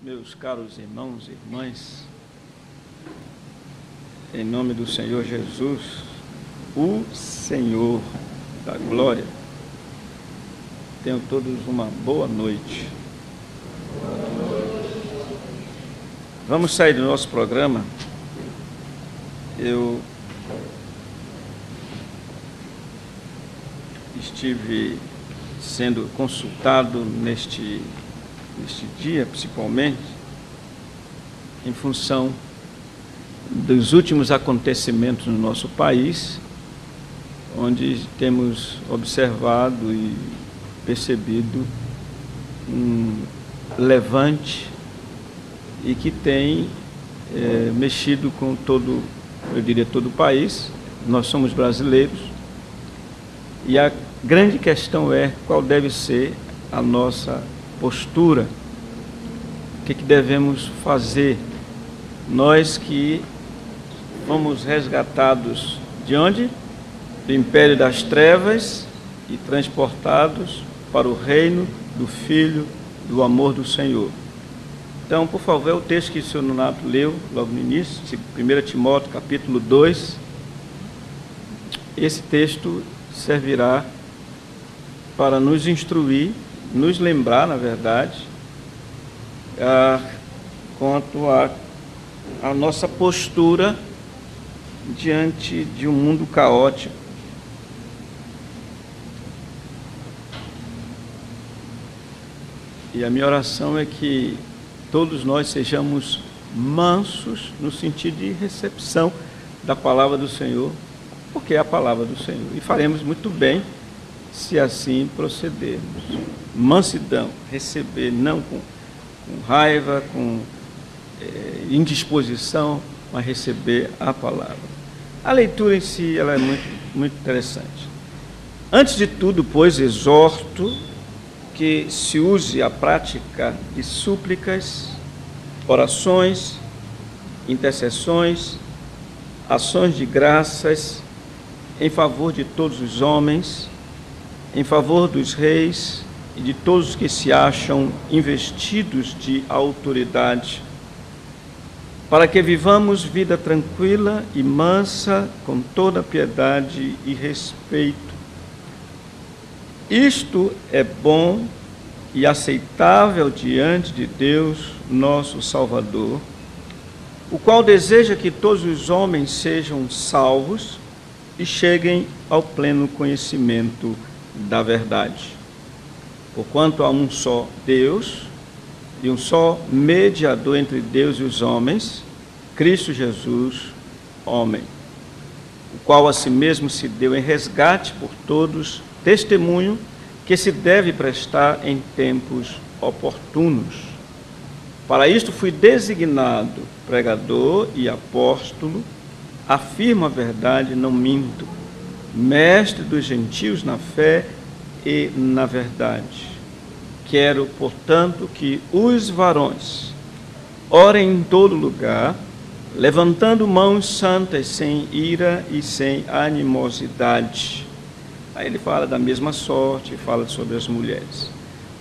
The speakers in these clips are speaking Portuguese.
Meus caros irmãos e irmãs, em nome do Senhor Jesus, o Senhor da glória, tenham todos uma boa noite. Vamos sair do nosso programa. Eu estive sendo consultado neste dia, principalmente, em função dos últimos acontecimentos no nosso país, onde temos observado e percebido um levante e que tem mexido com todo, eu diria, todo o país. Nós somos brasileiros e a grande questão é qual deve ser a nossa postura, o que devemos fazer, nós que fomos resgatados de onde? Do império das trevas e transportados para o reino do Filho do amor do Senhor. Então, por favor, é o texto que o senhor Nonato leu logo no início, 1 Timóteo capítulo 2, esse texto servirá para nos instruir, nos lembrar, na verdade, quanto à nossa postura diante de um mundo caótico. E a minha oração é que todos nós sejamos mansos no sentido de recepção da palavra do Senhor, porque é a palavra do Senhor, e faremos muito bem se assim procedermos. Mansidão, receber, não com raiva, com indisposição, mas receber a palavra. A leitura em si ela é muito interessante. Antes de tudo, pois, exorto que se use a prática de súplicas, orações, intercessões, ações de graças em favor de todos os homens, em favor dos reis e de todos os que se acham investidos de autoridade, para que vivamos vida tranquila e mansa, com toda piedade e respeito. Isto é bom e aceitável diante de Deus, nosso Salvador, o qual deseja que todos os homens sejam salvos e cheguem ao pleno conhecimento da verdade. Porquanto há um só Deus e um só mediador entre Deus e os homens, Cristo Jesus, homem, o qual a si mesmo se deu em resgate por todos, testemunho que se deve prestar em tempos oportunos. Para isto fui designado pregador e apóstolo, afirmo a verdade, não minto, mestre dos gentios na fé e na verdade. Quero, portanto, que os varões orem em todo lugar, levantando mãos santas, sem ira e sem animosidade. Aí ele fala da mesma sorte, fala sobre as mulheres.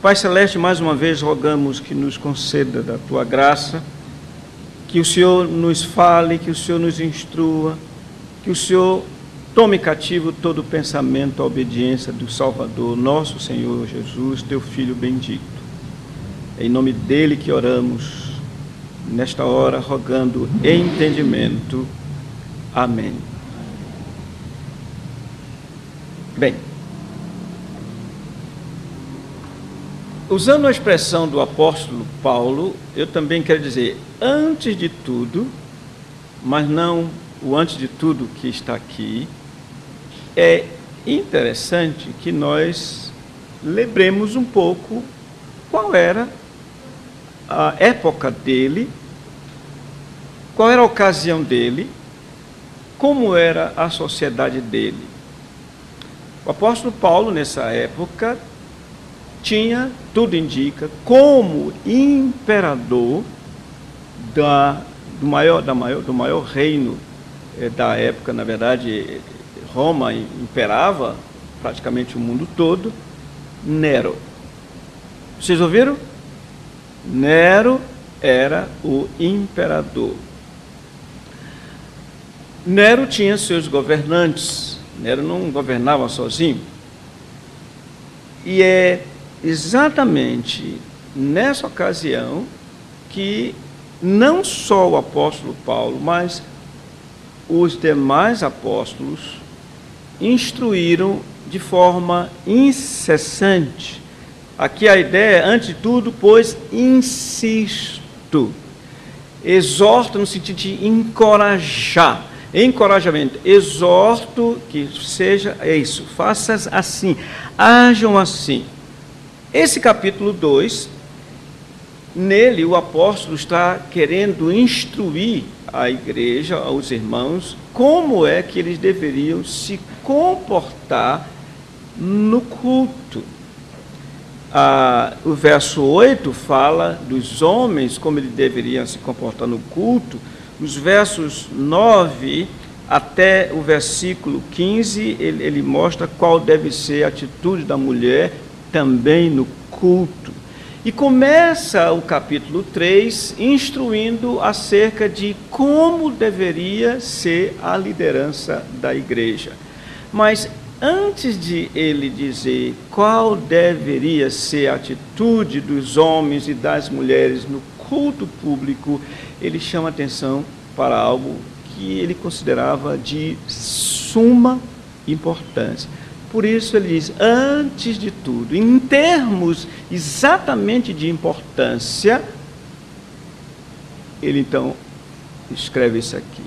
Pai Celeste, mais uma vez rogamos que nos conceda da Tua graça, que o Senhor nos fale, que o Senhor nos instrua, que o Senhor tome cativo todo o pensamento à obediência do Salvador, nosso Senhor Jesus, Teu Filho bendito. Em nome dele que oramos, nesta hora, rogando entendimento. Amém. Bem, usando a expressão do apóstolo Paulo, eu também quero dizer, antes de tudo, mas não o antes de tudo que está aqui, é interessante que nós lembremos um pouco qual era a época dele, qual era a ocasião dele, como era a sociedade dele. O apóstolo Paulo, nessa época, tinha, tudo indica, como imperador do maior reino da época. Na verdade, Roma imperava praticamente o mundo todo, Nero. Vocês ouviram? Nero era o imperador. Nero tinha seus governantes, Nero não governava sozinho. E é exatamente nessa ocasião que não só o apóstolo Paulo, mas os demais apóstolos instruíram de forma incessante. Aqui a ideia é, antes de tudo, pois insisto. Exorto no sentido de encorajar. Encorajamento. Exorto que seja isso. Faças assim. Hajam assim. Esse capítulo 2, nele o apóstolo está querendo instruir a igreja, aos irmãos, como é que eles deveriam se comportar no culto. O verso 8 fala dos homens, como eles deveriam se comportar no culto. Os versos 9 até o versículo 15, ele mostra qual deve ser a atitude da mulher também no culto. E começa o capítulo 3 instruindo acerca de como deveria ser a liderança da igreja. Mas antes de ele dizer qual deveria ser a atitude dos homens e das mulheres no culto público, ele chama atenção para algo que ele considerava de suma importância. Por isso ele diz, antes de tudo, em termos exatamente de importância, ele então escreve isso aqui.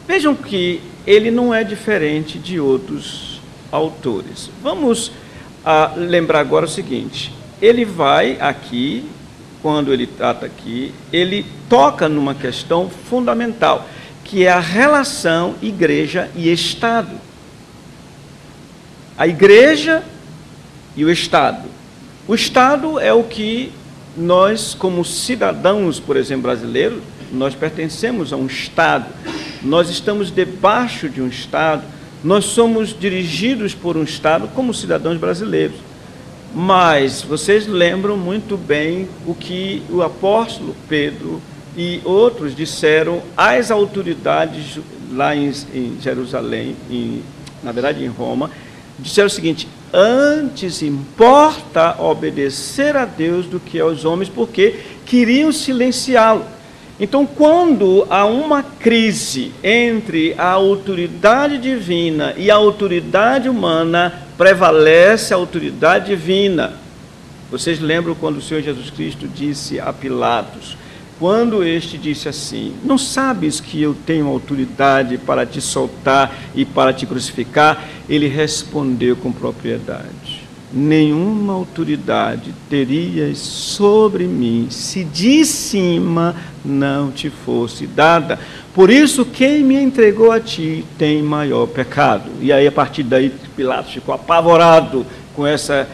Vejam que ele não é diferente de outros autores. Vamos lembrar agora o seguinte, ele vai aqui, quando ele trata aqui, ele toca numa questão fundamental, que é a relação igreja e Estado. A igreja e o Estado. O Estado é o que nós, como cidadãos, por exemplo, brasileiros, nós pertencemos a um Estado, nós estamos debaixo de um Estado, nós somos dirigidos por um Estado como cidadãos brasileiros. Mas vocês lembram muito bem o que o apóstolo Pedro e outros disseram às autoridades lá em Jerusalém, na verdade em Roma, disseram o seguinte, antes importa obedecer a Deus do que aos homens, porque queriam silenciá-lo. Então, quando há uma crise entre a autoridade divina e a autoridade humana, prevalece a autoridade divina. Vocês lembram quando o Senhor Jesus Cristo disse a Pilatos, quando este disse assim, não sabes que eu tenho autoridade para te soltar e para te crucificar? Ele respondeu com propriedade, nenhuma autoridade terias sobre mim, se de cima não te fosse dada. Por isso, quem me entregou a ti tem maior pecado. E aí, a partir daí, Pilatos ficou apavorado com essa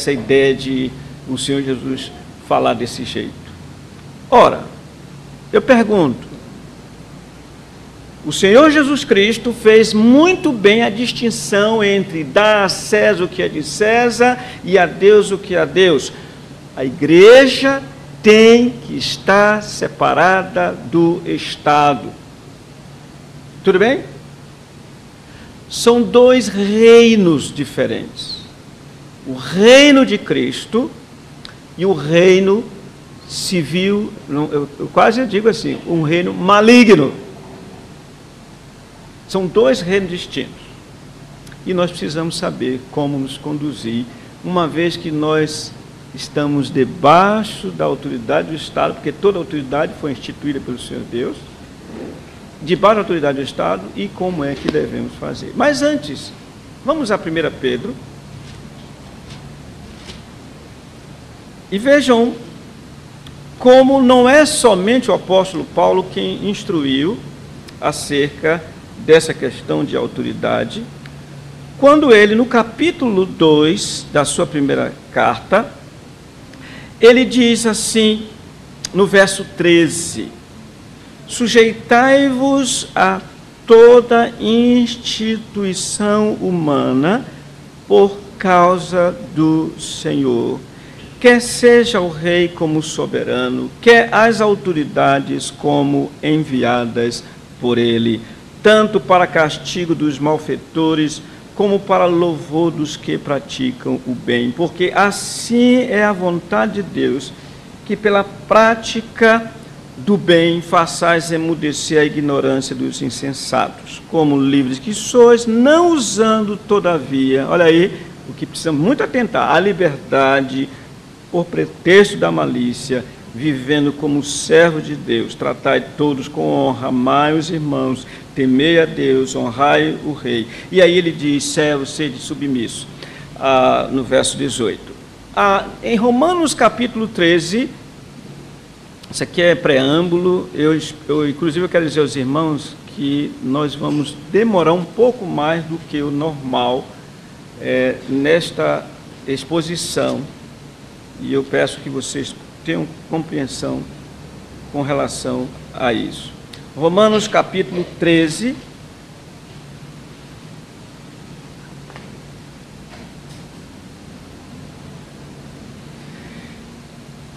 ideia de o Senhor Jesus falar desse jeito. Ora, eu pergunto, o Senhor Jesus Cristo fez muito bem a distinção entre dar a César o que é de César e a Deus o que é a Deus. A igreja tem que estar separada do Estado. Tudo bem? São dois reinos diferentes. O reino de Cristo e o reino civil, eu quase digo assim, um reino maligno. São dois reinos distintos. E nós precisamos saber como nos conduzir, uma vez que nós estamos debaixo da autoridade do Estado, porque toda autoridade foi instituída pelo Senhor Deus, debaixo da autoridade do Estado, e como é que devemos fazer. Mas antes, vamos a 1 Pedro, e vejam como não é somente o apóstolo Paulo quem instruiu acerca dessa questão de autoridade, quando ele, no capítulo 2 da sua primeira carta, ele diz assim, no verso 13, sujeitai-vos a toda instituição humana por causa do Senhor, quer seja o rei como soberano, quer as autoridades como enviadas por ele, tanto para castigo dos malfeitores, como para louvor dos que praticam o bem. Porque assim é a vontade de Deus, que pela prática do bem façais emudecer a ignorância dos insensatos, como livres que sois, não usando, todavia, olha aí, o que precisamos muito atentar, a liberdade por pretexto da malícia, vivendo como servos de Deus, tratai todos com honra, amai os irmãos, temei a Deus, honrai o rei. E aí ele diz, servos, sede submissos, no verso 18. Em Romanos capítulo 13, isso aqui é preâmbulo, inclusive eu quero dizer aos irmãos que nós vamos demorar um pouco mais do que o normal nesta exposição, e eu peço que vocês tenham compreensão com relação a isso. Romanos capítulo 13,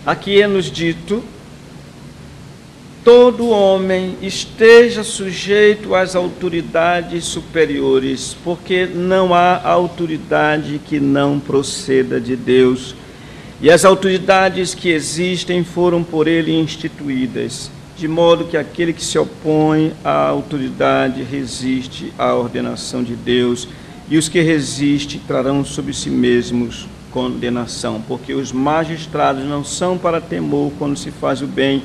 aqui é nos dito: todo homem esteja sujeito às autoridades superiores, porque não há autoridade que não proceda de Deus, e as autoridades que existem foram por ele instituídas, de modo que aquele que se opõe à autoridade resiste à ordenação de Deus, e os que resistem trarão sobre si mesmos condenação, porque os magistrados não são para temor quando se faz o bem,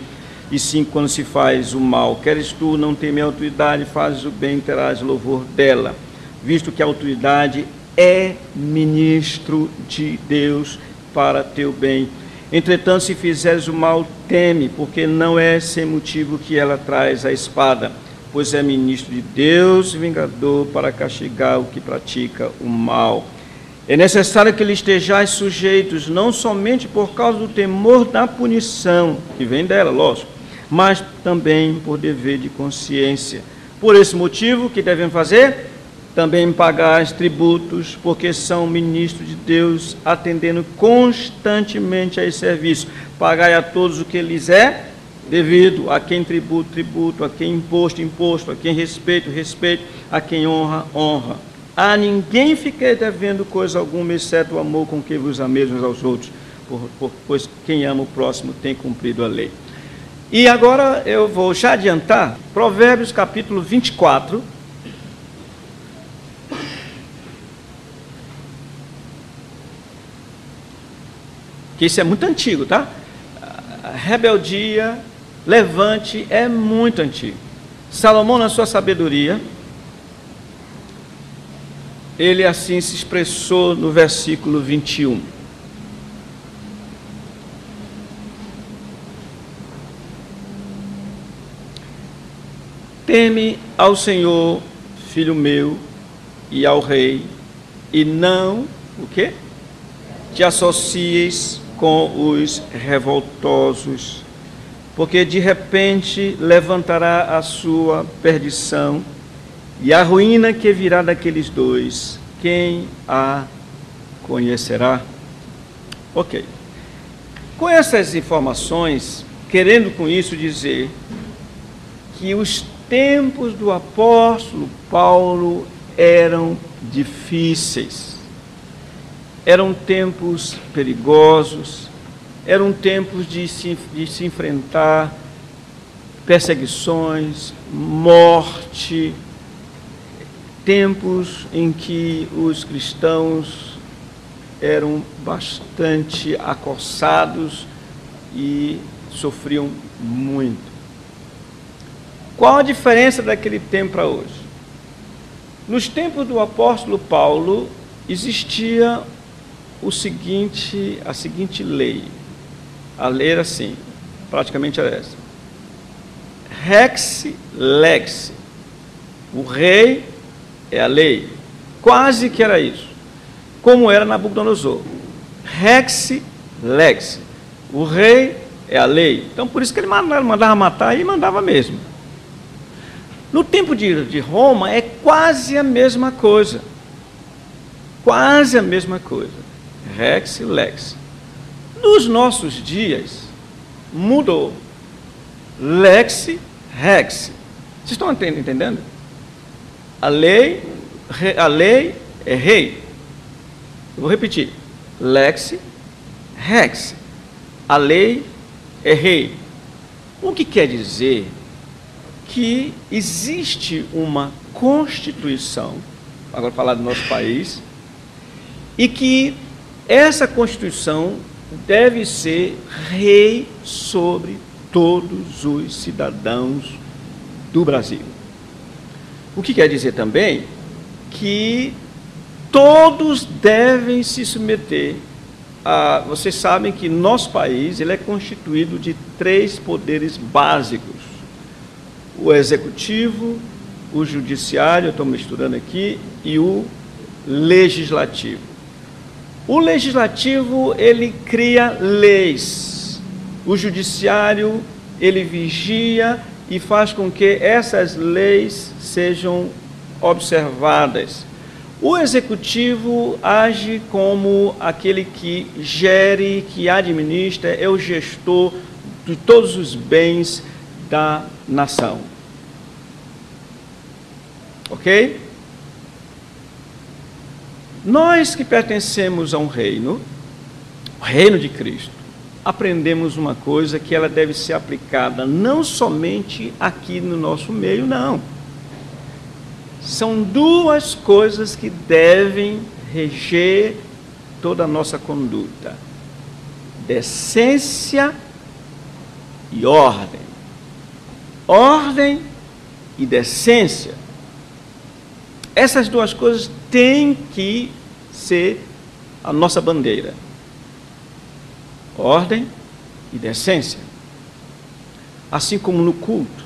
e sim quando se faz o mal. Queres tu não temer a autoridade, fazes o bem, terás louvor dela, visto que a autoridade é ministro de Deus para teu bem. Entretanto, se fizeres o mal, teme, porque não é sem motivo que ela traz a espada, pois é ministro de Deus, vingador para castigar o que pratica o mal. É necessário que lhe estejais sujeitos, não somente por causa do temor da punição, que vem dela, lógico, mas também por dever de consciência. Por esse motivo, o que devem fazer? Também pagais tributos, porque são ministros de Deus, atendendo constantemente a esse serviço. Pagai a todos o que lhes é devido, a quem tributo, tributo, a quem imposto, imposto, a quem respeito, respeito, a quem honra, honra. A ninguém fiquei devendo coisa alguma, exceto o amor com que vos ameis uns aos outros, pois quem ama o próximo tem cumprido a lei. E agora eu vou já adiantar, Provérbios capítulo 24, que isso é muito antigo, tá? A rebeldia, levante, é muito antigo. Salomão, na sua sabedoria, ele assim se expressou no versículo 21. Teme ao Senhor, filho meu, e ao rei, e não, o quê? Te associes com os revoltosos, porque de repente levantará a sua perdição, e a ruína que virá daqueles dois, quem a conhecerá? Ok. Com essas informações, querendo com isso dizer que os tempos do apóstolo Paulo eram difíceis, eram tempos perigosos, eram tempos de se enfrentar perseguições, morte, tempos em que os cristãos eram bastante acossados e sofriam muito. Qual a diferença daquele tempo para hoje? Nos tempos do apóstolo Paulo existia a seguinte lei. A lei era assim, praticamente era essa: rex lex. O rei é a lei. Quase que era isso. Como era Nabucodonosor. Rex lex. O rei é a lei. Então, por isso que ele mandava matar e mandava mesmo. No tempo de Roma, é quase a mesma coisa. Quase a mesma coisa. Rex lex. Nos nossos dias, mudou. Lex, rex. Vocês estão entendendo? A lei é rei. Eu vou repetir. Lex, rex. A lei é rei. O que quer dizer que existe uma Constituição, agora falar do nosso país, e que essa Constituição deve ser rei sobre todos os cidadãos do Brasil. O que quer dizer também que todos devem se submeter a... Vocês sabem que nosso país ele é constituído de 3 poderes básicos: o executivo, o judiciário, eu estou misturando aqui, e o legislativo. O legislativo, ele cria leis. O judiciário, ele vigia e faz com que essas leis sejam observadas. O executivo age como aquele que gere, que administra, é o gestor de todos os bens da nação. Ok? Nós que pertencemos a um reino, o reino de Cristo, aprendemos uma coisa que ela deve ser aplicada não somente aqui no nosso meio, não. São 2 coisas que devem reger toda a nossa conduta: decência e ordem. Ordem e decência. Essas 2 coisas têm que ser a nossa bandeira. Ordem e decência. Assim como no culto.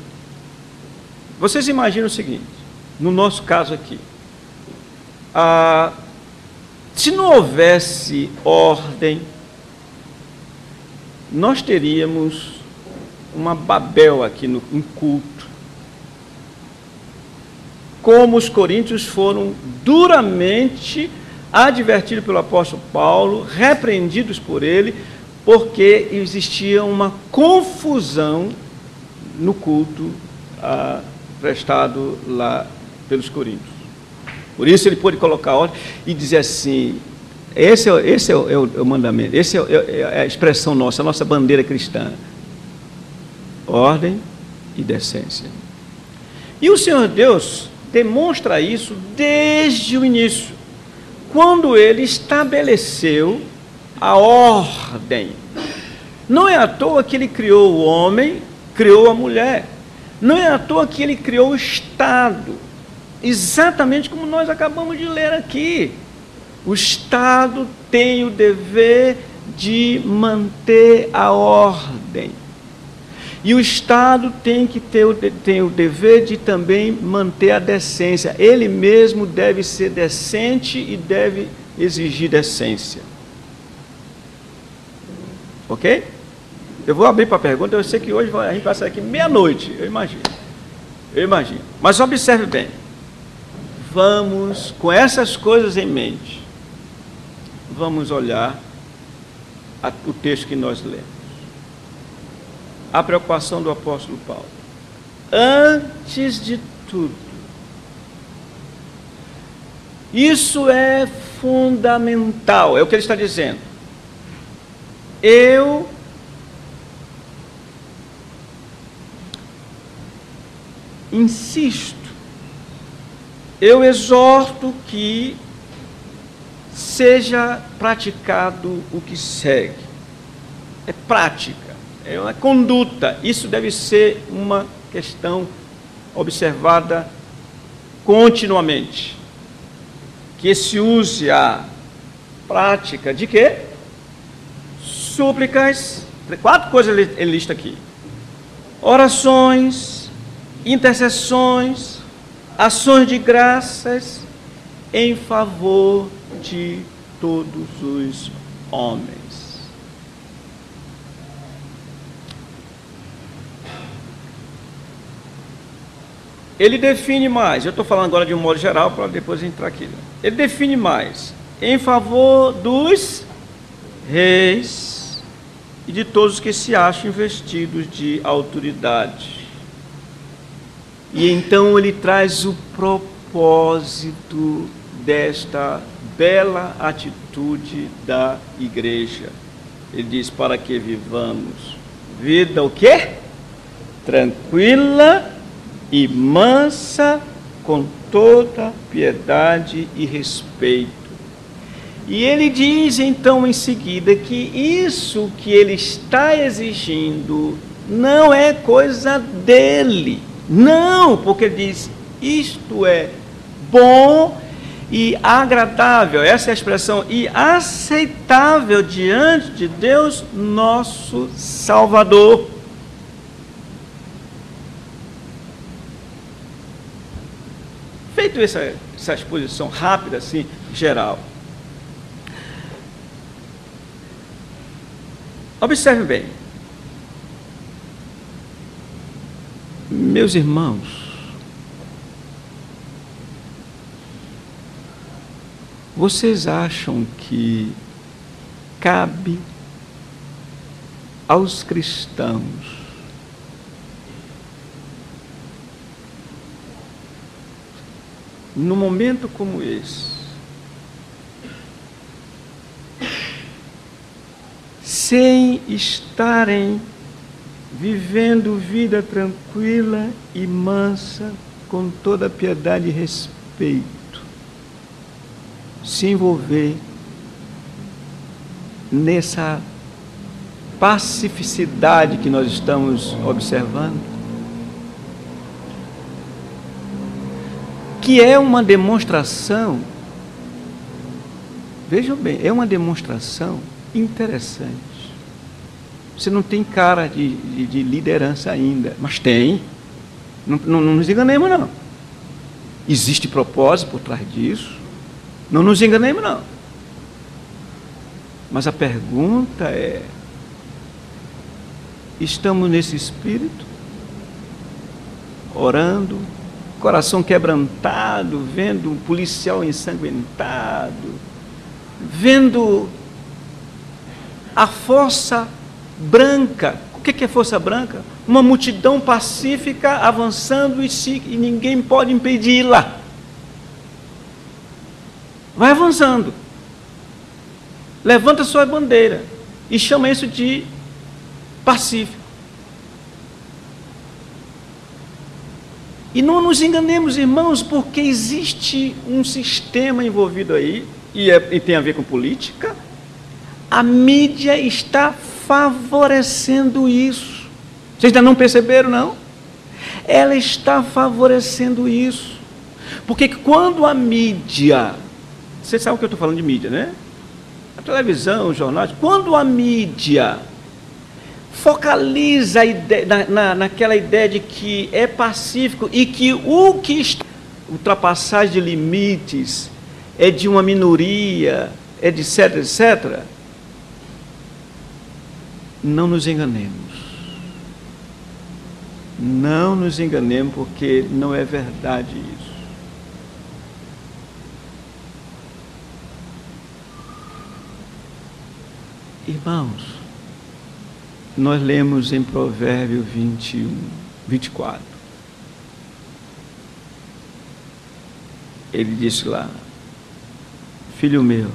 Vocês imaginam o seguinte, no nosso caso aqui, se não houvesse ordem, nós teríamos uma Babel aqui em culto. Como os coríntios foram duramente advertidos pelo apóstolo Paulo, repreendidos por ele, porque existia uma confusão no culto prestado lá pelos coríntios. Por isso ele pôde colocar ordem e dizer assim: esse é o mandamento, essa é a expressão nossa, a nossa bandeira cristã: ordem e decência. E o Senhor Deus demonstra isso desde o início, quando ele estabeleceu a ordem. Não é à toa que ele criou o homem, criou a mulher. Não é à toa que ele criou o Estado, exatamente como nós acabamos de ler aqui. O Estado tem o dever de manter a ordem. E o Estado tem o dever de também manter a decência. Ele mesmo deve ser decente e deve exigir decência. Ok? Eu vou abrir para a pergunta. Eu sei que hoje a gente vai sair aqui meia-noite, eu imagino. Mas observe bem. Vamos, com essas coisas em mente, vamos olhar o texto que nós lemos. A preocupação do apóstolo Paulo. Antes de tudo, isso é fundamental, é o que ele está dizendo. Eu insisto, eu exorto que seja praticado o que segue. É prática. É uma conduta, isso deve ser uma questão observada continuamente. Que se use a prática de quê? Súplicas, 4 coisas ele lista aqui: orações, intercessões, ações de graças em favor de todos os homens. Ele define mais, eu estou falando agora de um modo geral, para depois entrar aqui. Ele define mais, em favor dos reis, e de todos os que se acham investidos de autoridade. E então ele traz o propósito desta bela atitude da igreja. Ele diz: para que vivamos vida o quê? Tranquila e mansa, com toda piedade e respeito. E ele diz então em seguida que isso que ele está exigindo não é coisa dele. Não, porque ele diz: isto é bom e agradável, essa é a expressão, e aceitável diante de Deus, nosso Salvador. Feito essa exposição rápida, assim, geral, observe bem, meus irmãos, vocês acham que cabe aos cristãos num momento como esse sem estarem vivendo vida tranquila e mansa, com toda piedade e respeito, se envolver nessa pacificidade que nós estamos observando, que é uma demonstração, vejam bem, é uma demonstração interessante. Você não tem cara de liderança ainda, mas tem. Não nos enganemos, não. Existe propósito por trás disso. Não nos enganemos, não. Mas a pergunta é: estamos nesse espírito? Orando, coração quebrantado, vendo um policial ensanguentado, vendo a força branca. O que é força branca? Uma multidão pacífica avançando e ninguém pode impedi-la. Vai avançando, levanta sua bandeira e chama isso de pacífico. E não nos enganemos, irmãos, porque existe um sistema envolvido aí, e tem a ver com política. A mídia está favorecendo isso. Vocês ainda não perceberam, não? Ela está favorecendo isso. Porque quando a mídia... Você sabe o que eu estou falando de mídia, né? A televisão, os jornais. Quando a mídia focaliza a ideia, naquela ideia de que é pacífico e que o que está ultrapassagem de limites é de uma minoria, é de etc, etc. Não nos enganemos. Não nos enganemos, porque não é verdade isso. Irmãos, nós lemos em Provérbios 24. Ele disse lá: filho meu,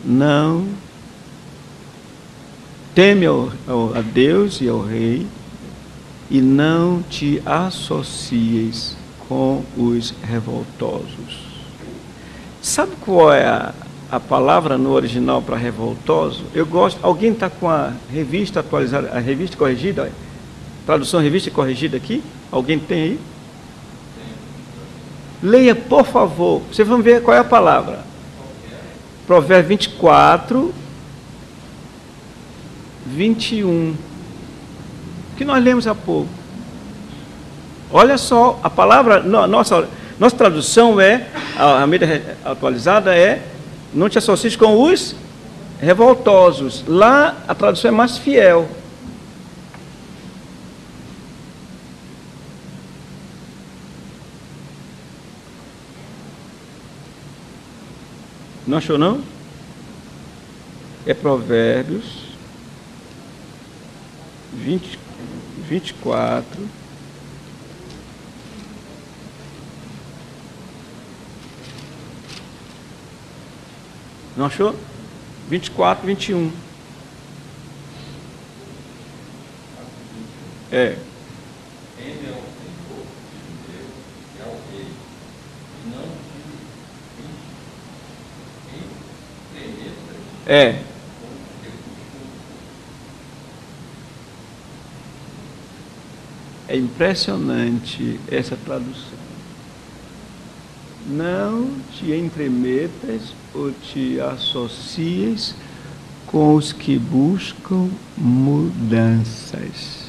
não teme a Deus e ao rei, e não te associes com os revoltosos. Sabe qual é a palavra no original para revoltoso? Eu gosto. Alguém está com a revista atualizada, a revista corrigida? Tradução revista corrigida aqui? Alguém tem aí? Leia, por favor. Vocês vão ver qual é a palavra. Provérbios 24, 21. Que nós lemos há pouco. Olha só, a palavra, nossa tradução é, a mídia atualizada é: não te associes com os revoltosos. Lá a tradução é mais fiel. Não achou, não? É Provérbios 24. Não achou? 24, 21. É. É. É impressionante essa tradução. Não te entremetas ou te associes com os que buscam mudanças.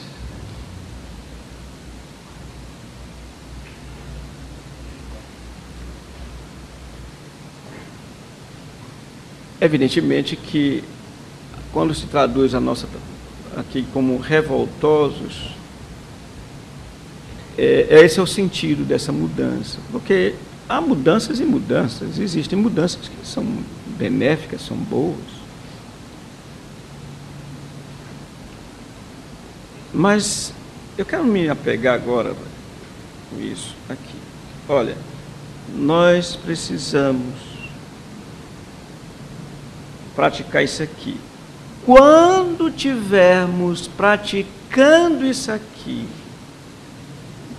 Evidentemente que quando se traduz a nossa aqui como revoltosos, esse é o sentido dessa mudança, porque há mudanças e mudanças, existem mudanças que são benéficas, são boas, mas eu quero me apegar agora com isso aqui. Olha, nós precisamos praticar isso aqui. Quando tivermos praticando isso aqui,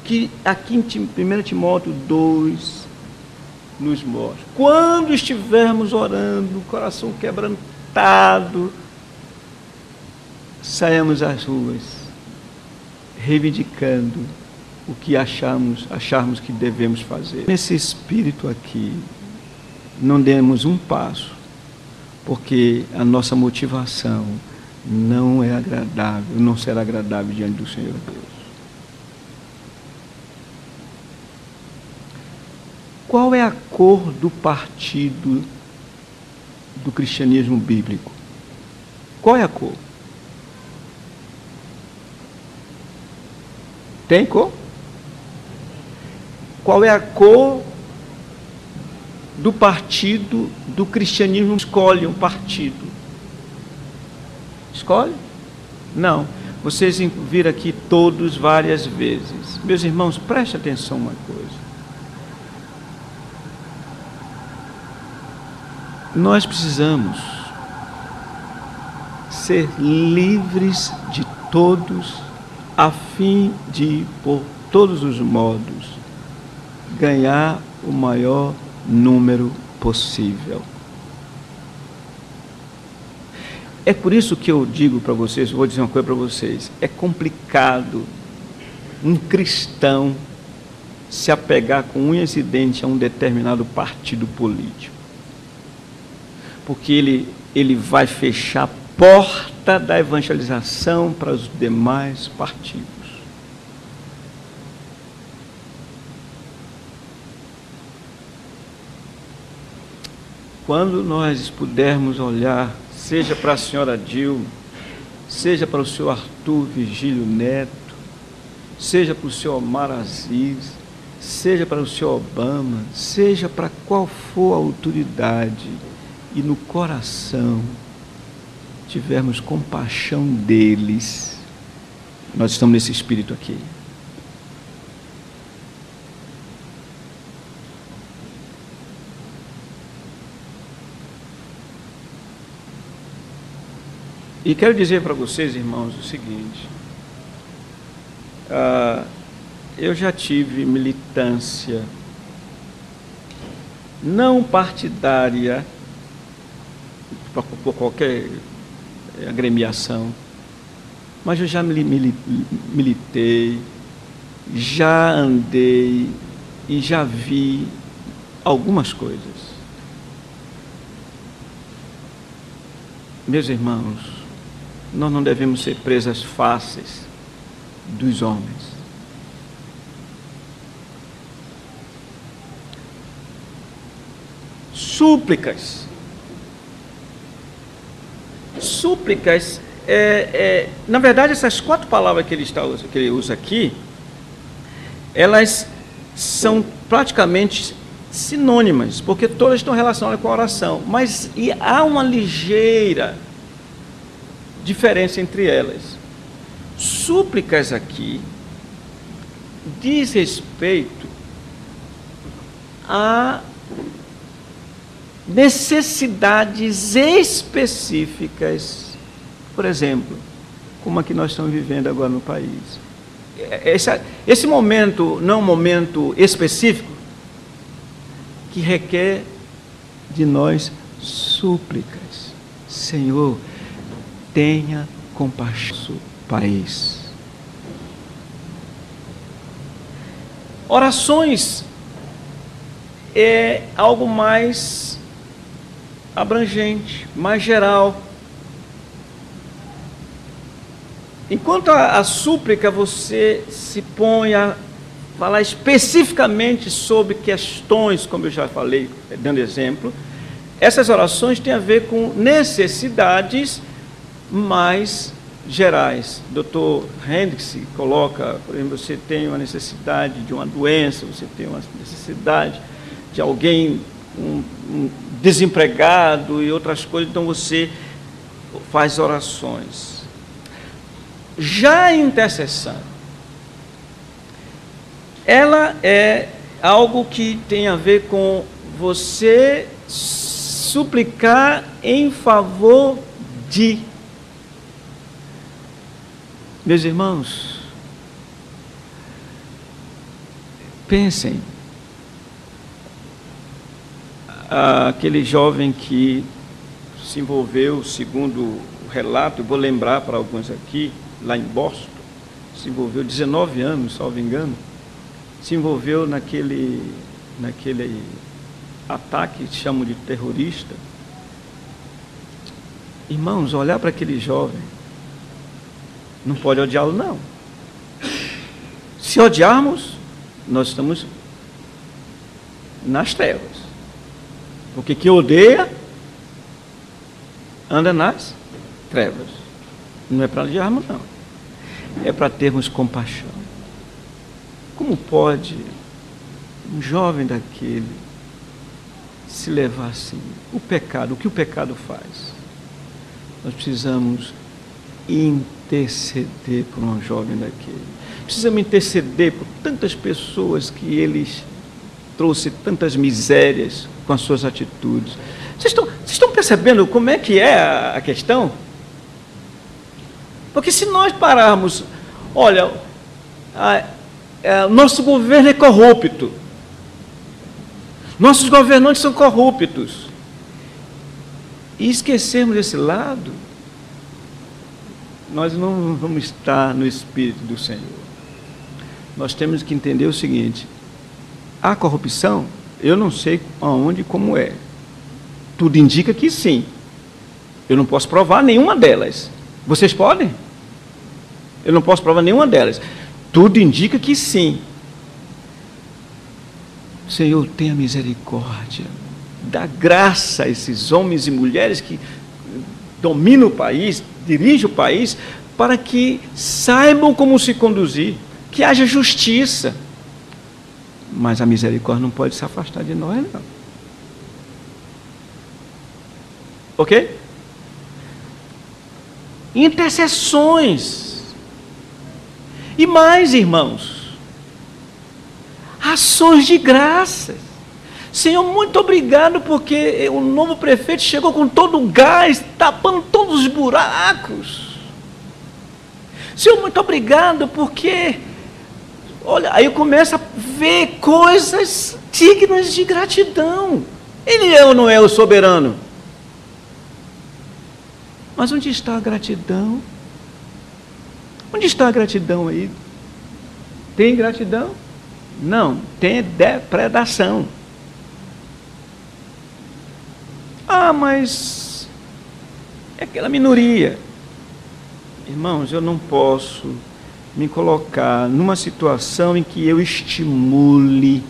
que aqui em 1 Timóteo 2 nos mostra, quando estivermos orando, o coração quebrantado, saímos às ruas, reivindicando o que acharmos que devemos fazer. Nesse espírito aqui, não demos um passo, porque a nossa motivação não é agradável, não será agradável diante do Senhor Deus. Qual é a cor do partido do cristianismo bíblico? Qual é a cor? Tem cor? Qual é a cor do partido do cristianismo? Escolhe um partido. Escolhe? Não. Vocês viram aqui todos várias vezes. Meus irmãos, preste atenção uma coisa. Nós precisamos ser livres de todos, a fim de, por todos os modos, ganhar o maior número possível. É por isso que eu digo para vocês, vou dizer uma coisa para vocês, é complicado um cristão se apegar com unhas e dentes a um determinado partido político. Porque ele vai fechar a porta da evangelização para os demais partidos. Quando nós pudermos olhar, seja para a senhora Dilma, seja para o senhor Arthur Virgílio Neto, seja para o senhor Omar Aziz, seja para o senhor Obama, seja para qual for a autoridade, e no coração tivermos compaixão deles, nós estamos nesse espírito aqui. E quero dizer para vocês, irmãos, o seguinte, eu já tive militância não partidária, por qualquer agremiação, mas eu já militei, já andei e já vi algumas coisas. Meus irmãos, nós não devemos ser presas fáceis dos homens. Súplicas, na verdade, essas 4 palavras que ele usa aqui, elas são praticamente sinônimas, porque todas estão relacionadas com a oração, mas há uma ligeira diferença entre elas. súplicas aqui diz respeito a necessidades específicas, por exemplo, como a que nós estamos vivendo agora no país. Esse momento não é um momento específico que requer de nós súplicas. Senhor, tenha compaixão do país. Orações é algo mais abrangente, mais geral. Enquanto a súplica você se põe a falar especificamente sobre questões, como eu já falei, dando exemplo, essas orações têm a ver com necessidades mais gerais. Dr. Hendricks coloca, por exemplo, você tem uma necessidade de uma doença, você tem uma necessidade de alguém um desempregado e outras coisas, então você faz orações. Já a intercessão, ela é algo que tem a ver com você suplicar em favor de. Meus irmãos, pensem, aquele jovem que se envolveu, segundo o relato, eu vou lembrar para alguns aqui, lá em Boston, se envolveu 19 anos, salvo engano, se envolveu naquele ataque que chamam de terrorista. Irmãos, olhar para aquele jovem, não pode odiá-lo, não. Se odiarmos, nós estamos nas trevas. Porque quem odeia, anda nas trevas. Não é para odiarmos, não. É para termos compaixão. Como pode um jovem daquele se levar assim? O pecado, o que o pecado faz? Nós precisamos interceder por um jovem daquele. Precisamos interceder por tantas pessoas que eles trouxe tantas misérias com as suas atitudes. Vocês estão percebendo como é que é a questão? Porque se nós pararmos, olha, nosso governo é corrupto, nossos governantes são corruptos, e esquecermos desse lado, nós não vamos estar no Espírito do Senhor. Nós temos que entender o seguinte: a corrupção, eu não sei aonde e como é. Tudo indica que sim. Eu não posso provar nenhuma delas. Vocês podem? Eu não posso provar nenhuma delas. Tudo indica que sim. Senhor, tenha misericórdia. Dá graça a esses homens e mulheres que dominam o país, dirigem o país, para que saibam como se conduzir, que haja justiça. Mas a misericórdia não pode se afastar de nós, não. Ok? Intercessões. E mais, irmãos, ações de graças. Senhor, muito obrigado, porque o novo prefeito chegou com todo o gás, tapando todos os buracos. Senhor, muito obrigado, porque, olha, aí eu começo a ver coisas dignas de gratidão. Ele é ou não é o soberano? Mas onde está a gratidão? Onde está a gratidão aí? Tem gratidão? Não, tem depredação. Ah, mas é aquela minoria. Irmãos, eu não posso me colocar numa situação em que eu estimule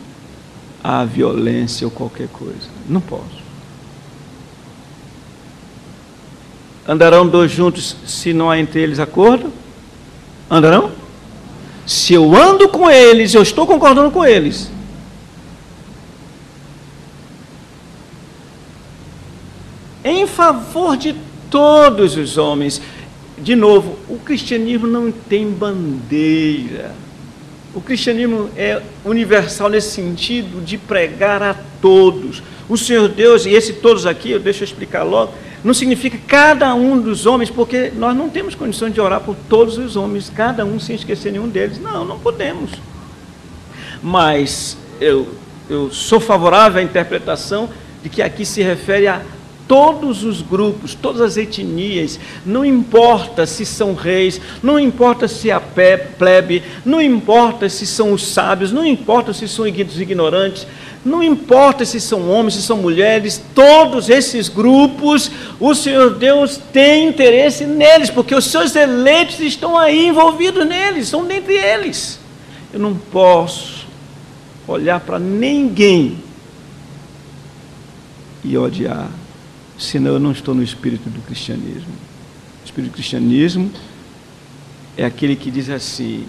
a violência ou qualquer coisa. Não posso. Andarão dois juntos se não há entre eles acordo? Andarão? Se eu ando com eles, eu estou concordando com eles. Em favor de todos os homens, de novo, o cristianismo não tem bandeira. O cristianismo é universal nesse sentido de pregar a todos. O Senhor Deus, e esse todos aqui, deixa eu explicar logo, não significa cada um dos homens, porque nós não temos condições de orar por todos os homens, cada um sem esquecer nenhum deles. Não, não podemos. Mas eu sou favorável à interpretação de que aqui se refere a todos os grupos, todas as etnias, não importa se são reis, não importa se é a plebe, não importa se são os sábios, não importa se são os ignorantes, não importa se são homens, se são mulheres, todos esses grupos, o Senhor Deus tem interesse neles, porque os seus eleitos estão aí envolvidos neles, são dentre eles. Eu não posso olhar para ninguém e odiar, senão eu não estou no espírito do cristianismo. O espírito do cristianismo é aquele que diz assim: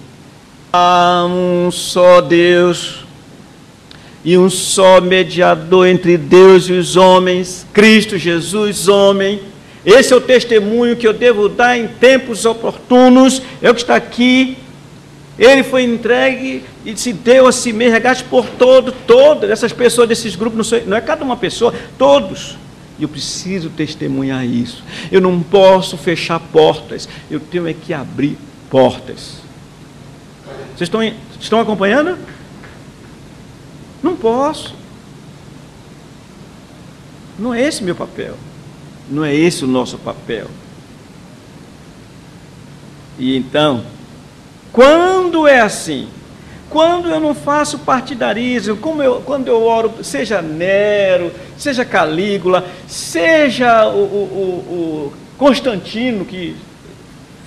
há um só Deus e um só mediador entre Deus e os homens, Cristo Jesus, homem. Esse é o testemunho que eu devo dar em tempos oportunos. É o que está aqui. Ele foi entregue e se deu a si mesmo, regaste por todas essas pessoas desses grupos, não é cada uma pessoa, todos. E eu preciso testemunhar isso. Eu não posso fechar portas, eu tenho é que abrir portas. Vocês estão acompanhando? Não posso. Não é esse meu papel. Não é esse o nosso papel. E então, quando é assim, quando eu não faço partidarismo, quando eu oro, seja Nero, seja Calígula, seja o Constantino, que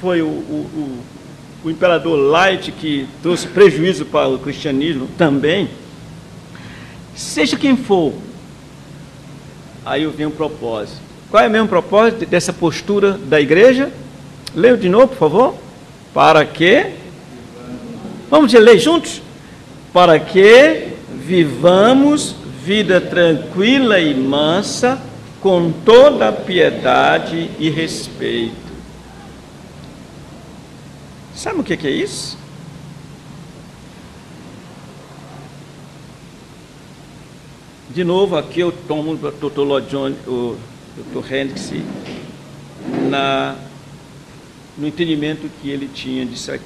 foi o imperador light, que trouxe prejuízo para o cristianismo também, seja quem for, aí eu venho um propósito. Qual é o mesmo propósito dessa postura da igreja? Leia de novo, por favor. Para que... Vamos ler juntos? Para que vivamos vida tranquila e mansa, com toda piedade e respeito. Sabe o que é isso? De novo, aqui eu tomo o Dr. Lloyd Jones, o Dr. Hendricks, no entendimento que ele tinha disso aqui.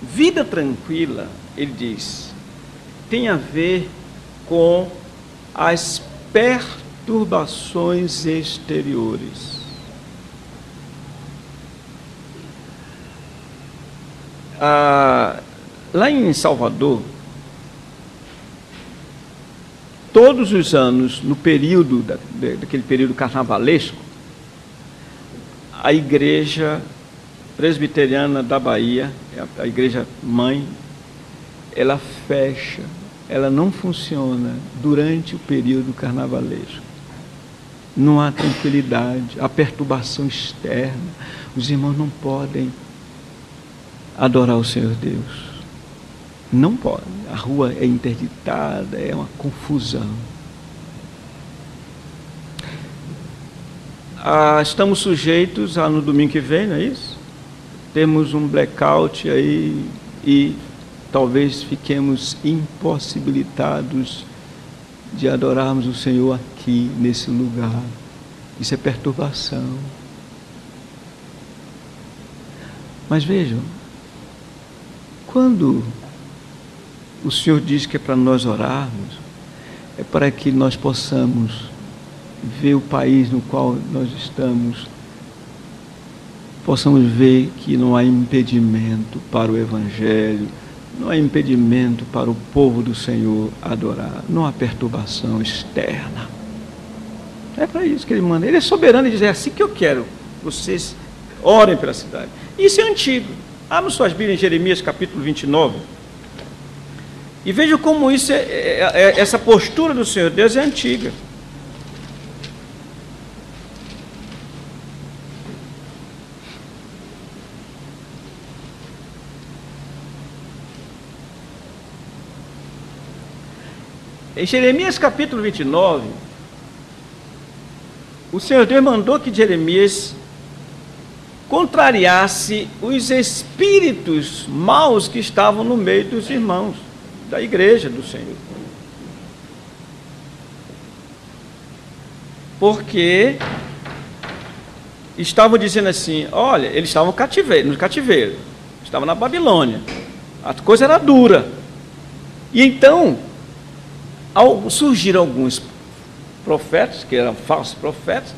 Vida tranquila, ele diz, tem a ver com as perturbações exteriores. Lá em Salvador, todos os anos, no período, daquele período carnavalesco, a igreja presbiteriana da Bahia, a igreja mãe, ela fecha, ela não funciona durante o período carnavalesco. Não há tranquilidade, há perturbação externa, os irmãos não podem adorar o Senhor Deus. Não podem, a rua é interditada, é uma confusão. Estamos sujeitos a, no domingo que vem, não é isso? Temos um blackout aí e talvez fiquemos impossibilitados de adorarmos o Senhor aqui, nesse lugar. Isso é perturbação. Mas vejam, quando o Senhor diz que é para nós orarmos, é para que nós possamos ver o país no qual nós estamos, possamos ver que não há impedimento para o Evangelho, não há impedimento para o povo do Senhor adorar, não há perturbação externa. É para isso que ele manda. Ele é soberano e diz: é assim que eu quero, vocês orem pela cidade. Isso é antigo. Abram suas Bíblias em Jeremias capítulo 29 e vejam como isso essa postura do Senhor Deus é antiga. Em Jeremias capítulo 29, o Senhor Deus mandou que Jeremias contrariasse os espíritos maus que estavam no meio dos irmãos da igreja do Senhor. Porque estavam dizendo assim, olha, eles estavam no cativeiro, estavam na Babilônia, a coisa era dura. E então, surgiram alguns profetas, que eram falsos profetas,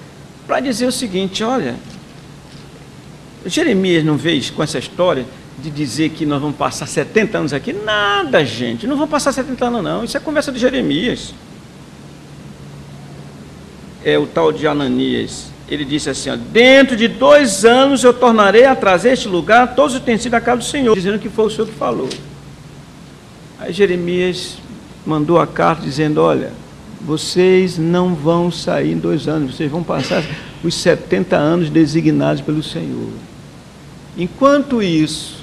para dizer o seguinte, olha, Jeremias não veio com essa história de dizer que nós vamos passar 70 anos aqui? Nada, gente, não vamos passar 70 anos não, isso é conversa de Jeremias. É o tal de Ananias, ele disse assim, ó, dentro de 2 anos eu tornarei a trazer a este lugar todos os utensílios da casa do Senhor, dizendo que foi o Senhor que falou. Aí Jeremias mandou a carta dizendo, olha, vocês não vão sair em 2 anos, vocês vão passar os 70 anos designados pelo Senhor. Enquanto isso,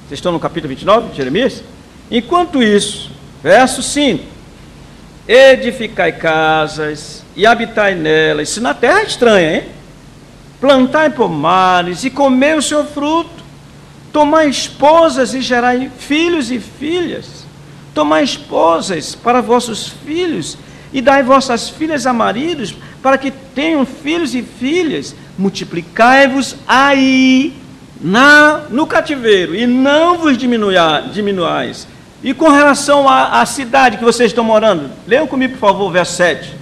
vocês estão no capítulo 29 de Jeremias? Enquanto isso, verso 5, edificai casas e habitai nelas, se na terra é estranha, hein? Plantai pomares e comei o seu fruto, tomai esposas e gerai filhos e filhas, tomai esposas para vossos filhos e dai vossas filhas a maridos, para que tenham filhos e filhas, multiplicai-vos aí no cativeiro, e não vos diminuais. E com relação à cidade que vocês estão morando, leiam comigo, por favor, verso 7.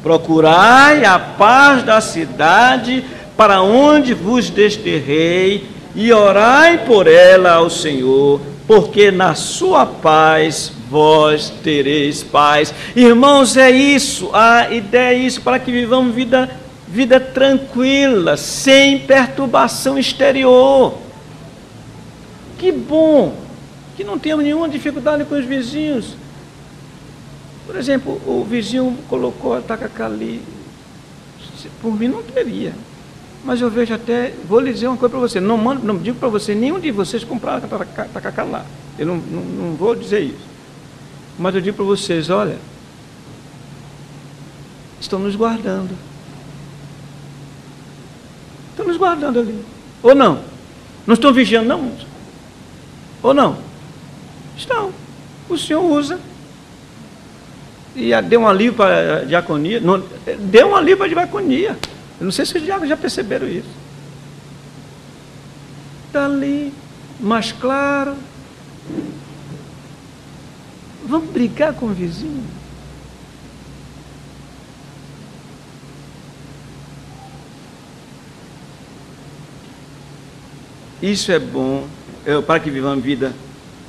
Procurai a paz da cidade para onde vos desterrei, e orai por ela ao Senhor, porque na sua paz vós tereis paz. Irmãos, é isso, a ideia é isso, para que vivamos vida tranquila, sem perturbação exterior. Que bom que não temos nenhuma dificuldade com os vizinhos. Por exemplo, o vizinho colocou a tacacá ali, por mim não teria, mas eu vejo até, vou lhe dizer uma coisa para você, não digo para você, nenhum de vocês compraram a tacacá lá, eu não vou dizer isso, mas eu digo para vocês, olha, estão nos guardando ali, ou não? Não estão vigiando não? Ou não? Estão, o Senhor usa, e deu um alívio para a diaconia, deu um alívio para a diaconia, eu não sei se os diáconos já perceberam isso, está ali, mais claro, vamos brigar com o vizinho? Isso é bom, para que vivamos vida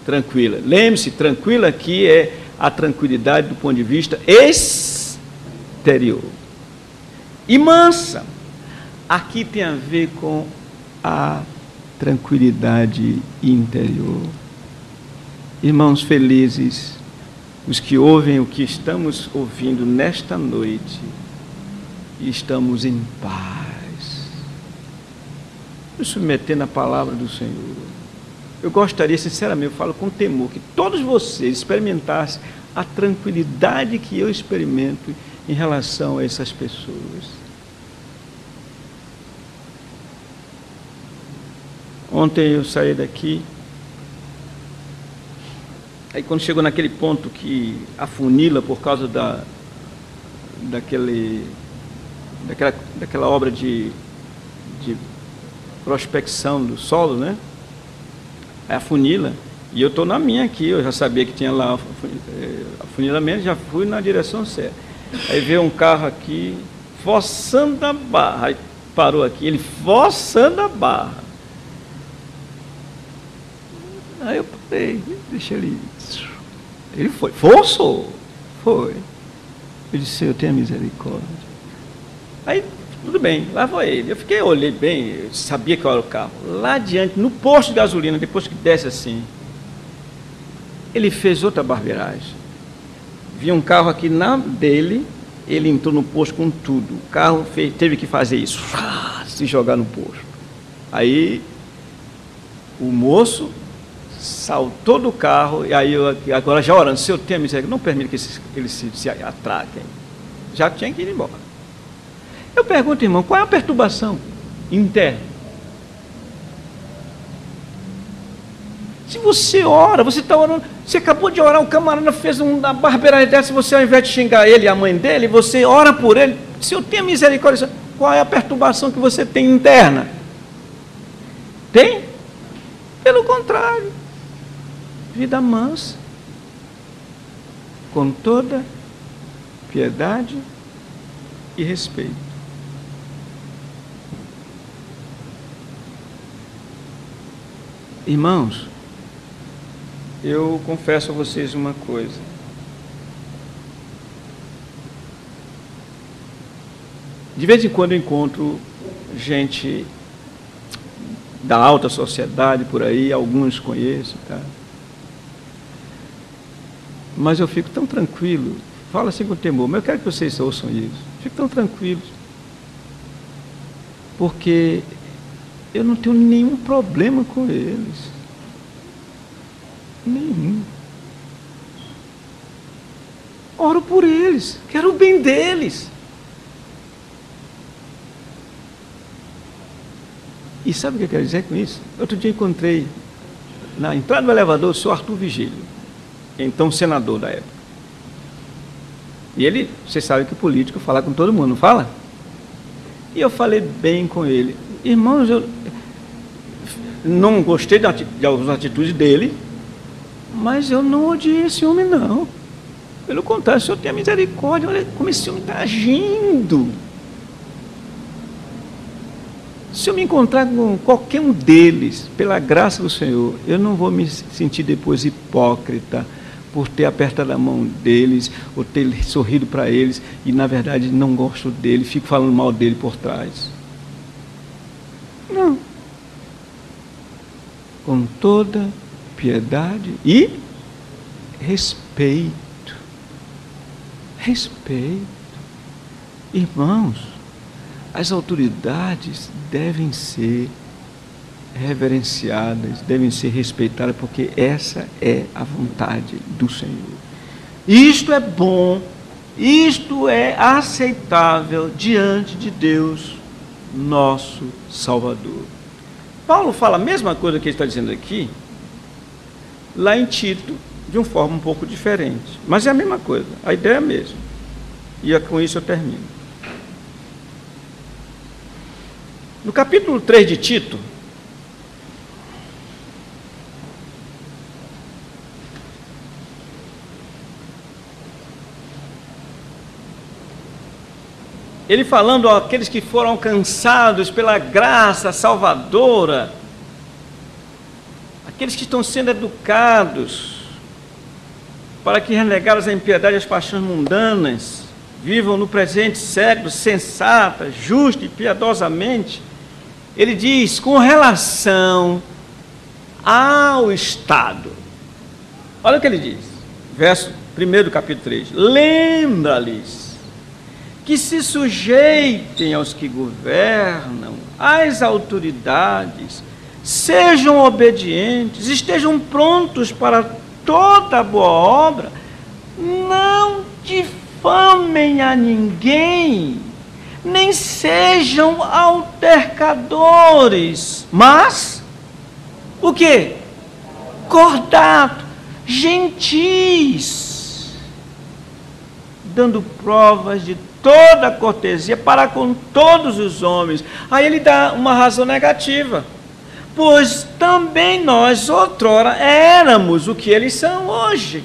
tranquila. Lembre-se, tranquila aqui é a tranquilidade do ponto de vista exterior. E mansa, aqui tem a ver com a tranquilidade interior. Irmãos felizes, os que ouvem o que estamos ouvindo nesta noite, e estamos em paz, nos submetendo à palavra do Senhor. Eu gostaria, sinceramente, eu falo com temor, que todos vocês experimentassem a tranquilidade que eu experimento em relação a essas pessoas. Ontem eu saí daqui, aí quando chegou naquele ponto que afunila por causa daquela obra de prospecção do solo, né? É a funila, e eu estou na minha aqui, eu já sabia que tinha lá afunilamento, já fui na direção certa. Aí veio um carro aqui, forçando a barra, aí parou aqui, ele forçando a barra. Aí eu parei, deixei ele forçou, foi. Eu disse, Senhor, tenha misericórdia. Aí, tudo bem, lá foi ele. Eu olhei bem, eu sabia que era o carro. Lá adiante, no posto de gasolina, depois que desce assim, ele fez outra barbeiragem. Vi um carro aqui na dele, ele entrou no posto com tudo. O carro teve que fazer isso, se jogar no posto. Aí, o moço saltou do carro, e aí eu agora já orando, Senhor, tenha misericórdia, não permita que eles se atraquem. Já tinha que ir embora. Eu pergunto, irmão, qual é a perturbação interna? Se você ora, você está orando, você acabou de orar, o camarada fez uma barbaridade dessa, você ao invés de xingar ele e a mãe dele, você ora por ele, se eu tenho misericórdia, qual é a perturbação que você tem interna? Tem? Pelo contrário, vida mansa, com toda piedade e respeito. Irmãos, eu confesso a vocês uma coisa. De vez em quando eu encontro gente da alta sociedade por aí, alguns conheço, tá? Mas eu fico tão tranquilo, falo assim com temor, mas eu quero que vocês ouçam isso. Fico tão tranquilo, porque eu não tenho nenhum problema com eles. Nenhum. Oro por eles, quero o bem deles. E sabe o que eu quero dizer com isso? Outro dia encontrei, na entrada do elevador, o senhor Arthur Vigílio, então senador da época. E ele, vocês sabem que o político fala com todo mundo, não fala? E eu falei bem com ele. Irmãos, eu não gostei de algumas atitudes dele, mas eu não odiei esse homem, não. Pelo contrário, o Senhor tenha misericórdia, olha como esse homem está agindo. Se eu me encontrar com qualquer um deles, pela graça do Senhor, eu não vou me sentir depois hipócrita por ter apertado a mão deles, ou ter sorrido para eles, e na verdade não gosto dele, fico falando mal dele por trás. Não. Com toda piedade e respeito. Respeito. Irmãos, as autoridades devem ser reverenciadas, devem ser respeitadas, porque essa é a vontade do Senhor. Isto é bom, isto é aceitável diante de Deus, nosso Salvador. Paulo fala a mesma coisa que ele está dizendo aqui, lá em Tito, de uma forma um pouco diferente. Mas é a mesma coisa, a ideia é a mesma. E com isso eu termino. No capítulo 3 de Tito, ele falando àqueles que foram alcançados pela graça salvadora, aqueles que estão sendo educados, para que, renegados a impiedade e as paixões mundanas, vivam no presente século sensata, justa e piedosamente. Ele diz, com relação ao Estado, olha o que ele diz, verso 1 do capítulo 3, lembra-lhes que se sujeitem aos que governam, às autoridades, sejam obedientes, estejam prontos para toda boa obra, não difamem a ninguém, nem sejam altercadores, mas, o quê? Cordatos, gentis, dando provas de toda cortesia para com todos os homens. Aí ele dá uma razão negativa. Pois também nós outrora éramos o que eles são hoje,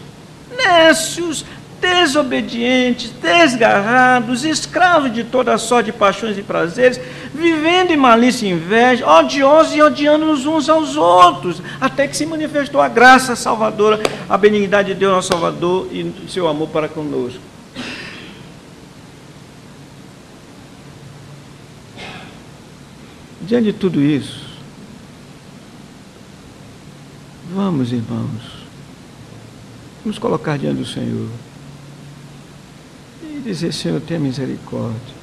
nécios, desobedientes, desgarrados, escravos de toda sorte de paixões e prazeres, vivendo em malícia e inveja, odiosos e odiando-nos uns aos outros, até que se manifestou a graça salvadora, a benignidade de Deus nosso Salvador e o seu amor para conosco. Diante de tudo isso, vamos, irmãos, vamos colocar diante do Senhor e dizer, Senhor, tenha misericórdia,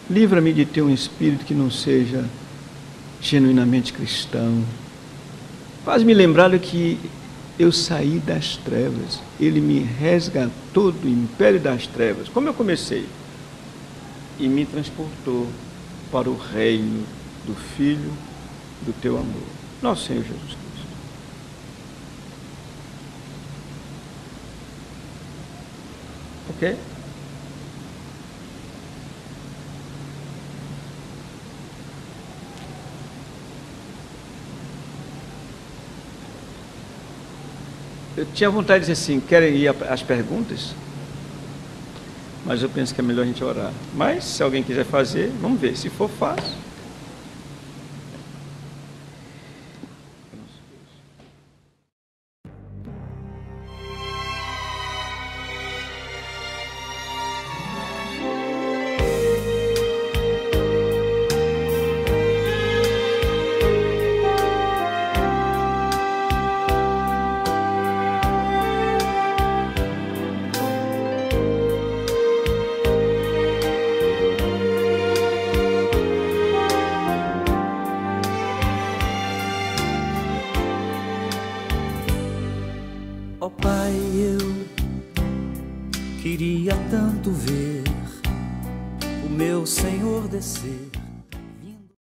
livra-me de ter um espírito que não seja genuinamente cristão, faz-me lembrar do que eu saí das trevas, Ele me resgatou do império das trevas, como eu comecei, e me transportou para o reino do Filho do teu amor, nosso Senhor Jesus Cristo. Ok? Eu tinha vontade de dizer assim, querem ir às perguntas? Mas eu penso que é melhor a gente orar. Mas, se alguém quiser fazer, vamos ver. Se for fácil. Ó Pai, eu queria tanto ver o meu Senhor descer